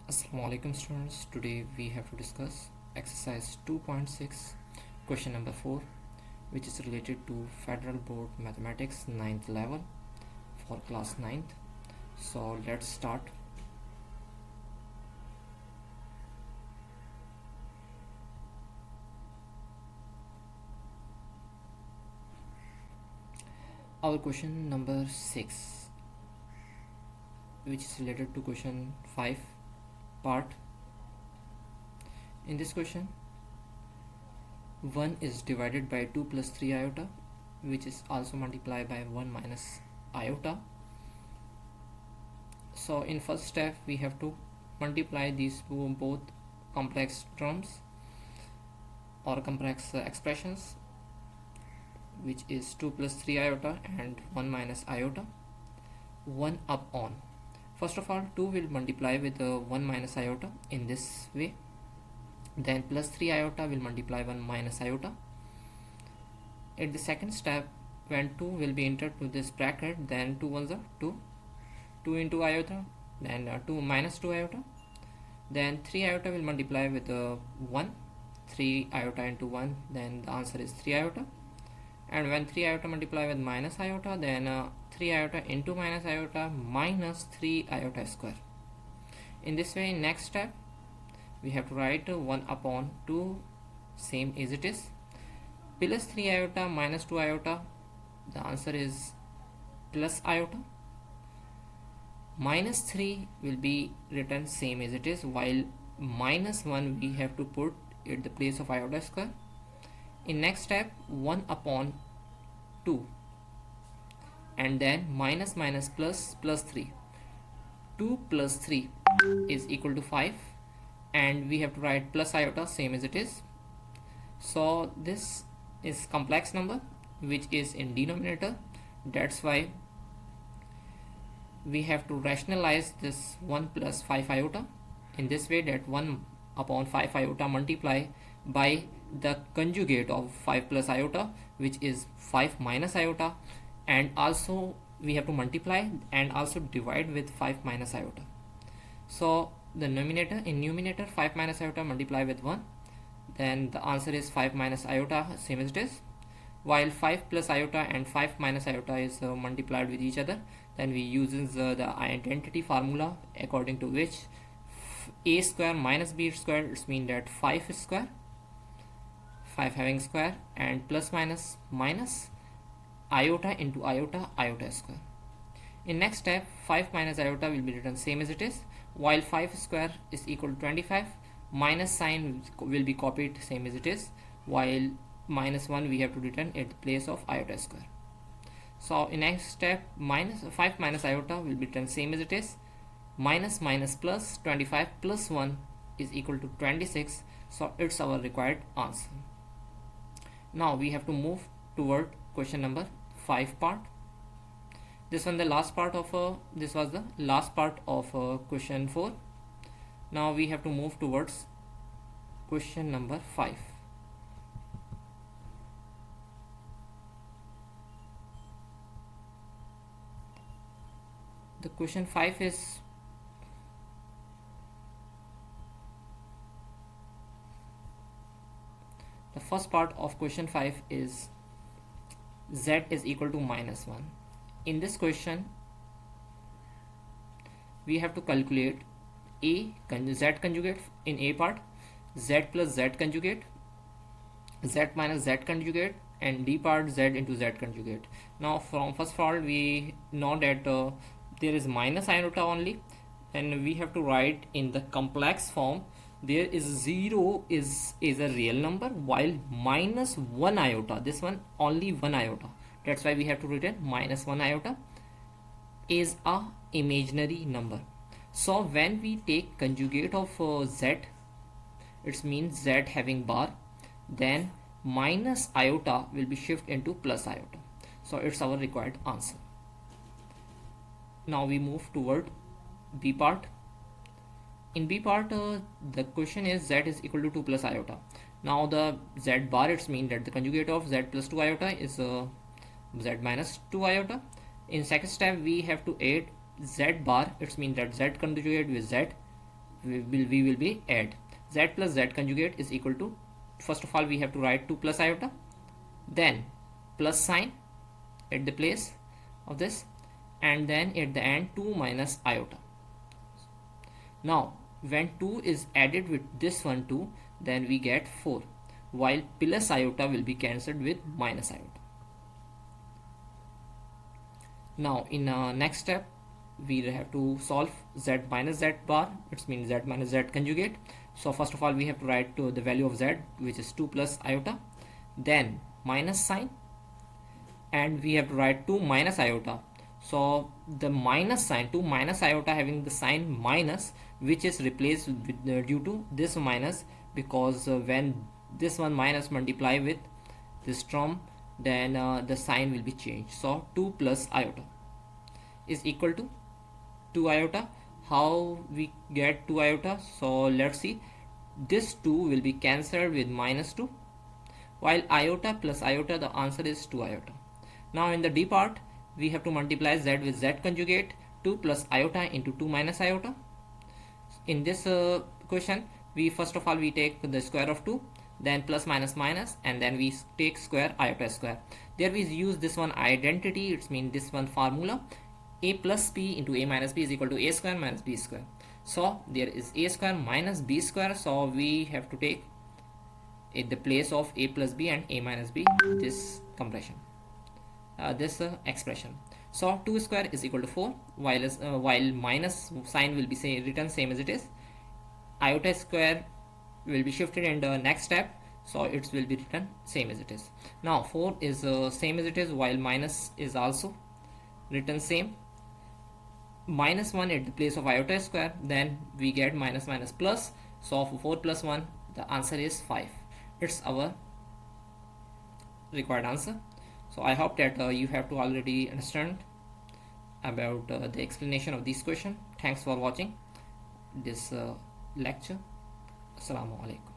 Assalamualaikum students. Today we have to discuss exercise 2.6 question number 4, which is related to Federal Board Mathematics 9th level for class 9th. So let's start. Our question number 6, which is related to question 5 part. In this question, 1 is divided by 2 plus 3 iota, which is also multiplied by 1 minus iota. So in first step we have to multiply these both complex terms or complex expressions, which is 2 plus 3 iota and 1 minus iota, 1 upon. First of all, 2 will multiply with 1 minus iota in this way, then plus 3 iota will multiply 1 minus iota. At the second step, when 2 will be entered to this bracket, then 2 ones are 2, 2 into iota, then 2 minus 2 iota, then 3 iota will multiply with 1, 3 iota into 1, then the answer is 3 iota. And when 3 iota multiply with minus iota, then 3 iota into minus iota minus 3 iota square. In this way, next step we have to write 1 upon 2 same as it is, plus 3 iota minus 2 iota, the answer is plus iota, minus 3 will be written same as it is, while minus 1 we have to put at the place of iota square. In next step, 1 upon 2 and then minus minus plus plus 3. 2 plus 3 is equal to 5, and we have to write plus iota same as it is. So this is complex number which is in denominator. That's why we have to rationalize this 1 plus 5 iota in this way, that 1 upon 5 iota multiply by the conjugate of 5 plus iota, which is 5 minus iota, and also we have to multiply and also divide with 5 minus iota. So the numerator, in numerator 5 minus iota multiply with 1, then the answer is 5 minus iota same as it is, while 5 plus iota and 5 minus iota is multiplied with each other, then we use the identity formula, according to which a square minus b square, it means that 5 square, 5 having square, and plus minus minus iota into iota, iota square. In next step, 5 minus iota will be written same as it is, while 5 square is equal to 25, minus sign will be copied same as it is, while minus 1 we have to written at the place of iota square. So in next step, minus 5 minus iota will be written same as it is, minus minus plus 25 plus 1 is equal to 26. So it's our required answer. Now we have to move toward question number 5 part. This was the last part of question 4. Now we have to move towards question number 5. The question 5 is the first part of question 5 is z is equal to minus 1. In this question, we have to calculate z conjugate in a part, z plus z conjugate, z minus z conjugate, and d part z into z conjugate. Now from first of all, we know that there is minus iota only, and we have to write in the complex form. There is 0 is a real number, while minus 1 iota, this one only 1 iota, that's why we have to written minus 1 iota is a imaginary number. So when we take conjugate of z, it means z having bar, then minus iota will be shifted into plus iota. So it's our required answer. Now we move toward B part. In B part, the question is z is equal to 2 plus iota. Now the z bar, it means that the conjugate of z plus 2 iota is z minus 2 iota. In second step, we have to add z bar, it means that z conjugate with z, we will be add z plus z conjugate is equal to, first of all we have to write 2 plus iota, then plus sign at the place of this, and then at the end 2 minus iota. Now when 2 is added with this one 2, then we get 4, while plus iota will be cancelled with minus iota. Now in next step we have to solve z minus z bar, it means z minus z conjugate. So first of all we have to write the value of z, which is 2 plus iota, then minus sign, and we have to write 2 minus iota. So the minus sign, 2 minus iota having the sign minus, which is replaced with, due to this minus, because when this one minus multiply with this term, then the sign will be changed. So 2 plus iota is equal to 2 iota. How we get 2 iota? So let's see, this 2 will be cancelled with minus 2, while iota plus iota, the answer is 2 iota. Now in the D part we have to multiply z with z conjugate, 2 plus iota into 2 minus iota. In this question, we first of all we take the square of 2, then plus minus minus, and then we take square iota square. There we use this one identity, it means this one formula, a plus b into a minus b is equal to a square minus b square. So there is a square minus b square, so we have to take in the place of a plus b and a minus b this compression, this expression. So 2 square is equal to 4, while minus sign will be written same as it is. Iota square will be shifted in the next step, so it will be written same as it is. Now 4 is same as it is, while minus is also written same. Minus 1 at the place of iota square, then we get minus minus plus, so for 4 plus 1 the answer is 5. It's our required answer. So I hope that you have to already understand about the explanation of this question. Thanks for watching this lecture. Assalamu alaikum.